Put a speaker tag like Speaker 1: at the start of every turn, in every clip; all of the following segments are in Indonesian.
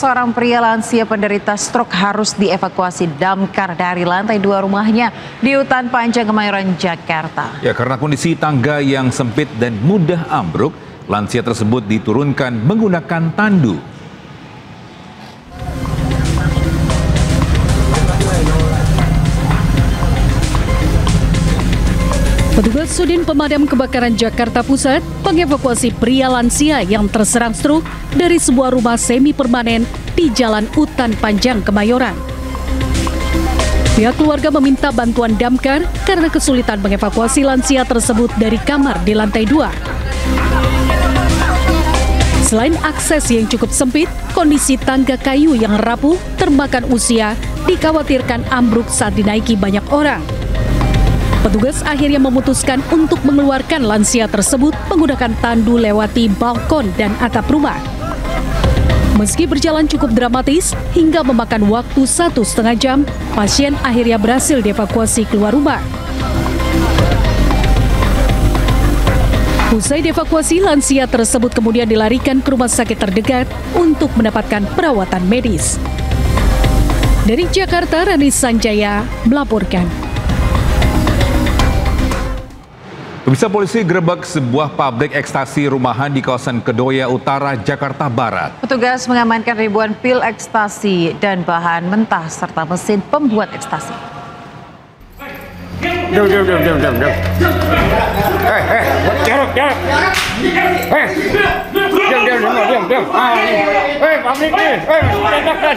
Speaker 1: Seorang pria lansia penderita stroke harus dievakuasi damkar dari lantai 2 rumahnya di Utan Panjang, Kemayoran, Jakarta.
Speaker 2: Ya, karena kondisi tangga yang sempit dan mudah ambruk, lansia tersebut diturunkan menggunakan tandu.
Speaker 3: Petugas Sudin Pemadam Kebakaran Jakarta Pusat mengevakuasi pria lansia yang terserang stroke dari sebuah rumah semi permanen di Jalan Utan Panjang, Kemayoran. Pihak keluarga meminta bantuan damkar karena kesulitan mengevakuasi lansia tersebut dari kamar di lantai 2. Selain akses yang cukup sempit, kondisi tangga kayu yang rapuh termakan usia dikhawatirkan ambruk saat dinaiki banyak orang. Petugas akhirnya memutuskan untuk mengeluarkan lansia tersebut menggunakan tandu lewati balkon dan atap rumah. Meski berjalan cukup dramatis hingga memakan waktu 1,5 jam, pasien akhirnya berhasil dievakuasi keluar rumah. Usai dievakuasi, lansia tersebut kemudian dilarikan ke rumah sakit terdekat untuk mendapatkan perawatan medis. Dari Jakarta, Rani Sanjaya melaporkan.
Speaker 2: Pemirsa, polisi gerebek sebuah pabrik ekstasi rumahan di kawasan Kedoya Utara, Jakarta Barat.
Speaker 1: Petugas mengamankan ribuan pil ekstasi dan bahan mentah serta mesin pembuat ekstasi.
Speaker 4: Diam. Pabrik nih. Cetakan.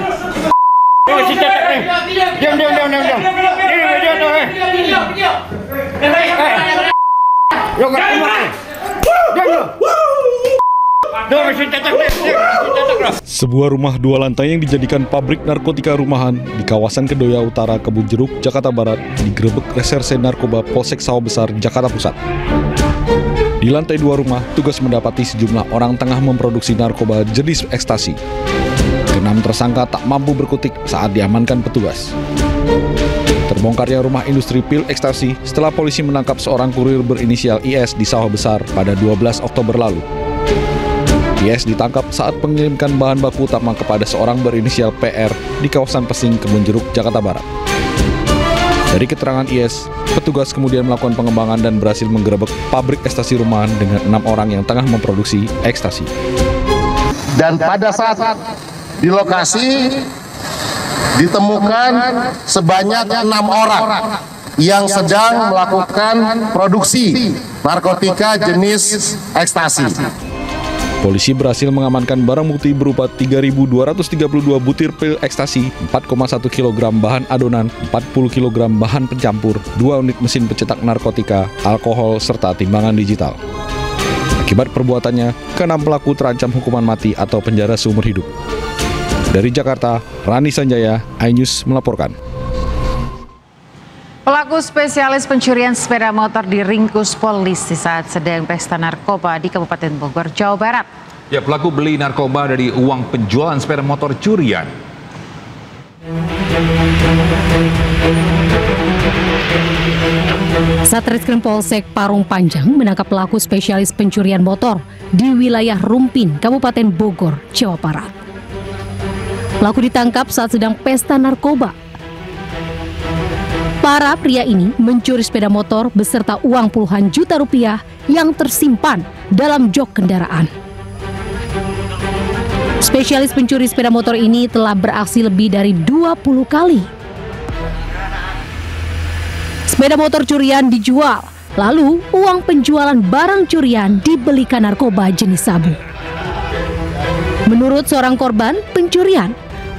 Speaker 4: Masih cetak nih. Diam.
Speaker 5: Sebuah rumah 2 lantai yang dijadikan pabrik narkotika rumahan di kawasan Kedoya Utara, Kebun Jeruk, Jakarta Barat digerebek Reserse Narkoba Polsek Sawah Besar, Jakarta Pusat. Di lantai 2 rumah, tugas mendapati sejumlah orang tengah memproduksi narkoba jenis ekstasi. 6 tersangka tak mampu berkutik saat diamankan petugas. Terbongkarnya rumah industri pil ekstasi setelah polisi menangkap seorang kurir berinisial IS di Sawah Besar pada 12 Oktober lalu. IS ditangkap saat mengirimkan bahan baku utama kepada seorang berinisial PR di kawasan Pesing, Kebun Jeruk, Jakarta Barat. Dari keterangan IS, petugas kemudian melakukan pengembangan dan berhasil menggerebek pabrik ekstasi rumahan dengan 6 orang yang tengah memproduksi ekstasi.
Speaker 6: Dan pada saat di lokasi ditemukan sebanyak 6 orang yang sedang melakukan produksi narkotika jenis ekstasi.
Speaker 5: Polisi berhasil mengamankan barang bukti berupa 3.232 butir pil ekstasi, 4,1 kg bahan adonan, 40 kg bahan pencampur, 2 unit mesin pencetak narkotika, alkohol, serta timbangan digital. Akibat perbuatannya, ke-6 pelaku terancam hukuman mati atau penjara seumur hidup. Dari Jakarta, Rani Sanjaya, iNews melaporkan.
Speaker 1: Pelaku spesialis pencurian sepeda motor diringkus polisi saat sedang pesta narkoba di Kabupaten Bogor, Jawa Barat.
Speaker 2: Ya, pelaku beli narkoba dari uang penjualan sepeda motor curian.
Speaker 3: Satreskrim Polsek Parung Panjang menangkap pelaku spesialis pencurian motor di wilayah Rumpin, Kabupaten Bogor, Jawa Barat. Pelaku ditangkap saat sedang pesta narkoba. Para pria ini mencuri sepeda motor beserta uang puluhan juta rupiah yang tersimpan dalam jok kendaraan. Spesialis pencuri sepeda motor ini telah beraksi lebih dari 20 kali. Sepeda motor curian dijual, lalu uang penjualan barang curian dibelikan narkoba jenis sabu. Menurut seorang korban pencurian,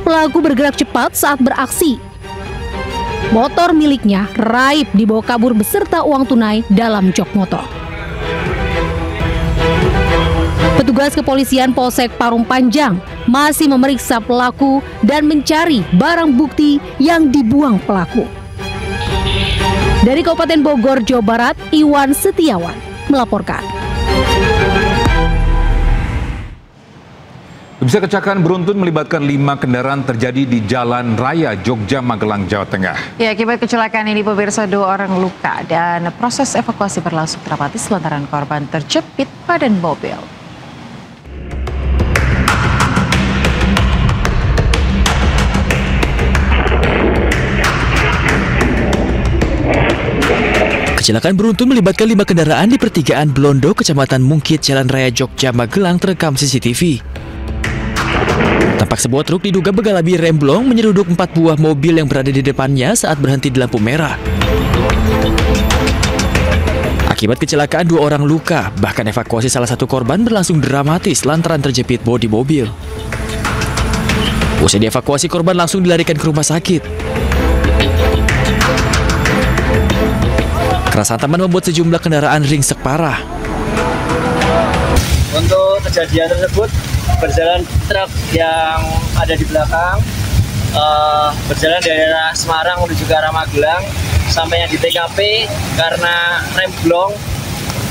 Speaker 3: pelaku bergerak cepat saat beraksi. Motor miliknya raib dibawa kabur beserta uang tunai dalam jok motor. Petugas kepolisian Polsek Parung Panjang masih memeriksa pelaku dan mencari barang bukti yang dibuang pelaku. Dari Kabupaten Bogor, Jawa Barat, Iwan Setiawan melaporkan.
Speaker 2: Bisa kecelakaan beruntun melibatkan 5 kendaraan terjadi di Jalan Raya Jogja, Magelang, Jawa Tengah.
Speaker 1: Ya, akibat kecelakaan ini pemirsa 2 orang luka dan proses evakuasi berlangsung dramatis lantaran korban terjepit badan mobil.
Speaker 7: Kecelakaan beruntun melibatkan 5 kendaraan di pertigaan Blondo, Kecamatan Mungkit, Jalan Raya Jogja, Magelang terekam CCTV. Tampak sebuah truk diduga mengalami remblong menyeruduk 4 buah mobil yang berada di depannya saat berhenti di lampu merah. Akibat kecelakaan 2 orang luka, bahkan evakuasi salah satu korban berlangsung dramatis lantaran terjepit bodi mobil. Usai dievakuasi, korban langsung dilarikan ke rumah sakit. Kerasan teman membuat sejumlah kendaraan ringsek parah.
Speaker 8: Untuk kejadian tersebut, berjalan truk yang ada di belakang, berjalan dari arah Semarang menuju ke arah Magelang, sampainya di TKP karena remblong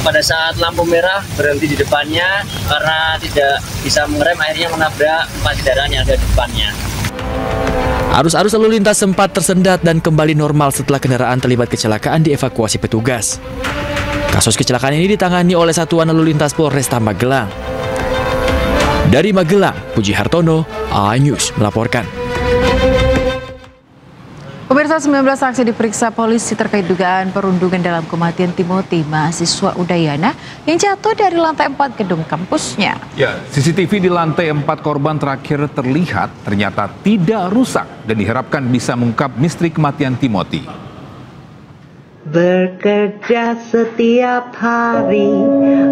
Speaker 8: pada saat lampu merah berhenti di depannya karena tidak bisa mengerem, akhirnya menabrak 4 kendaraan yang ada di depannya.
Speaker 7: Arus lalu lintas sempat tersendat dan kembali normal setelah kendaraan terlibat kecelakaan dievakuasi petugas. Kasus kecelakaan ini ditangani oleh Satuan Lalu Lintas Polresta Magelang. Dari Magelang, Puji Hartono, iNews melaporkan.
Speaker 1: Pemirsa, 19 saksi diperiksa polisi terkait dugaan perundungan dalam kematian Timothy, mahasiswa Udayana yang jatuh dari lantai 4 gedung kampusnya.
Speaker 2: Ya, CCTV di lantai 4 korban terakhir terlihat ternyata tidak rusak dan diharapkan bisa mengungkap misteri kematian Timothy.
Speaker 9: Bekerja setiap hari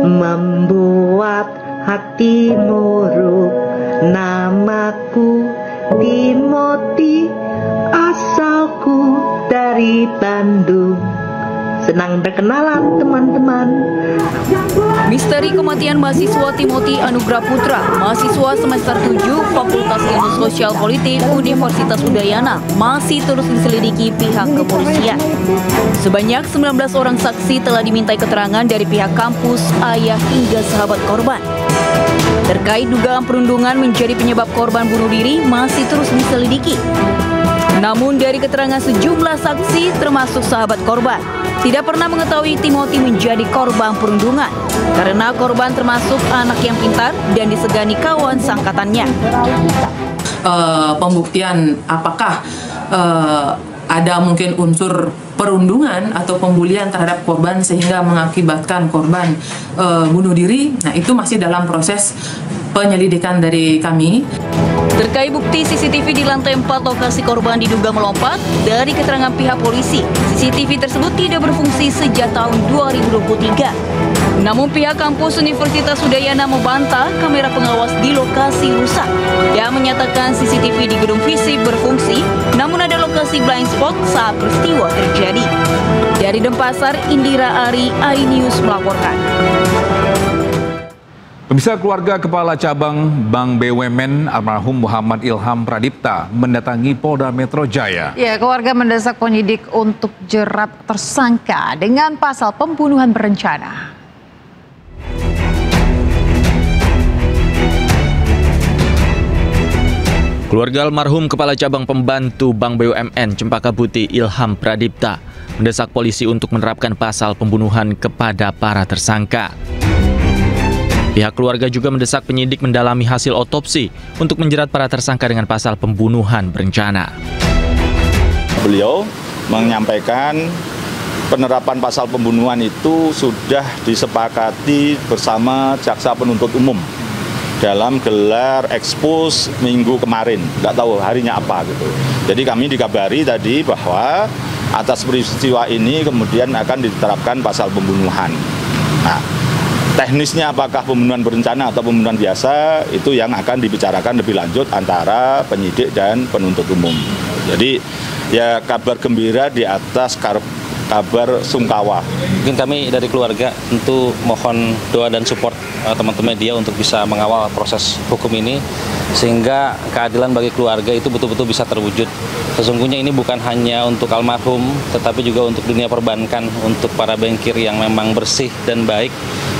Speaker 9: membuat hati muruk. Namaku Timothy, asalku dari Bandung. Senang berkenalan teman-teman.
Speaker 3: Misteri kematian mahasiswa Timothy Anugrah Putra, mahasiswa semester 7 Fakultas Ilmu Sosial Politik Universitas Udayana, masih terus diselidiki pihak kepolisian. Sebanyak 19 orang saksi telah dimintai keterangan dari pihak kampus, ayah hingga sahabat korban. Terkait dugaan perundungan menjadi penyebab korban bunuh diri masih terus diselidiki. Namun dari keterangan sejumlah saksi termasuk sahabat korban, tidak pernah mengetahui Timothy menjadi korban perundungan karena korban termasuk anak yang pintar dan disegani kawan sangkatannya.
Speaker 10: Pembuktian apakah ada mungkin unsur perundungan atau pembulian terhadap korban sehingga mengakibatkan korban bunuh diri, nah itu masih dalam proses penyelidikan dari kami.
Speaker 3: Terkait bukti CCTV di lantai 4 lokasi korban diduga melompat, dari keterangan pihak polisi, CCTV tersebut tidak berfungsi sejak tahun 2023. Namun pihak kampus Universitas Udayana membantah kamera pengawas di lokasi rusak dan menyatakan CCTV di gedung fisik berfungsi, namun ada lokasi blind spot saat peristiwa terjadi. Dari Denpasar, Indira Ari, iNews melaporkan.
Speaker 2: Pemirsa, keluarga Kepala Cabang Bank BUMN almarhum Muhammad Ilham Pradipta mendatangi Polda Metro Jaya.
Speaker 1: Ya, keluarga mendesak penyidik untuk jerat tersangka dengan pasal pembunuhan berencana.
Speaker 7: Keluarga almarhum Kepala Cabang Pembantu Bank BUMN Cempaka Putih Ilham Pradipta mendesak polisi untuk menerapkan pasal pembunuhan kepada para tersangka. Pihak keluarga juga mendesak penyidik mendalami hasil otopsi untuk menjerat para tersangka dengan pasal pembunuhan berencana.
Speaker 11: Beliau menyampaikan penerapan pasal pembunuhan itu sudah disepakati bersama jaksa penuntut umum dalam gelar ekspos minggu kemarin, nggak tahu harinya apa gitu. Jadi kami dikabari tadi bahwa atas peristiwa ini kemudian akan diterapkan pasal pembunuhan. Nah, teknisnya apakah pembunuhan berencana atau pembunuhan biasa itu yang akan dibicarakan lebih lanjut antara penyidik dan penuntut umum. Jadi ya kabar gembira di atas kabar sungkawa.
Speaker 12: Mungkin kami dari keluarga tentu mohon doa dan support teman-teman media untuk bisa mengawal proses hukum ini sehingga keadilan bagi keluarga itu betul-betul bisa terwujud. Sesungguhnya ini bukan hanya untuk almarhum tetapi juga untuk dunia perbankan, untuk para bankir yang memang bersih dan baik,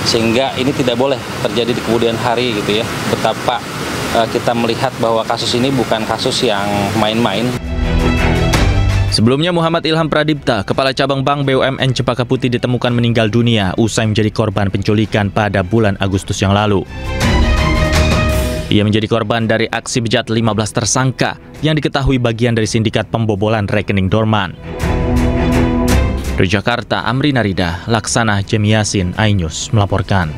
Speaker 12: sehingga ini tidak boleh terjadi di kemudian hari gitu ya. Betapa kita melihat bahwa kasus ini bukan kasus yang main-main.
Speaker 7: Sebelumnya Muhammad Ilham Pradipta, Kepala Cabang Bank BUMN Cempaka Putih ditemukan meninggal dunia usai menjadi korban penculikan pada bulan Agustus yang lalu. Ia menjadi korban dari aksi bejat 15 tersangka yang diketahui bagian dari sindikat pembobolan rekening dorman. Dari Jakarta, Amri Narida, Laksana Jemiasin, iNews melaporkan.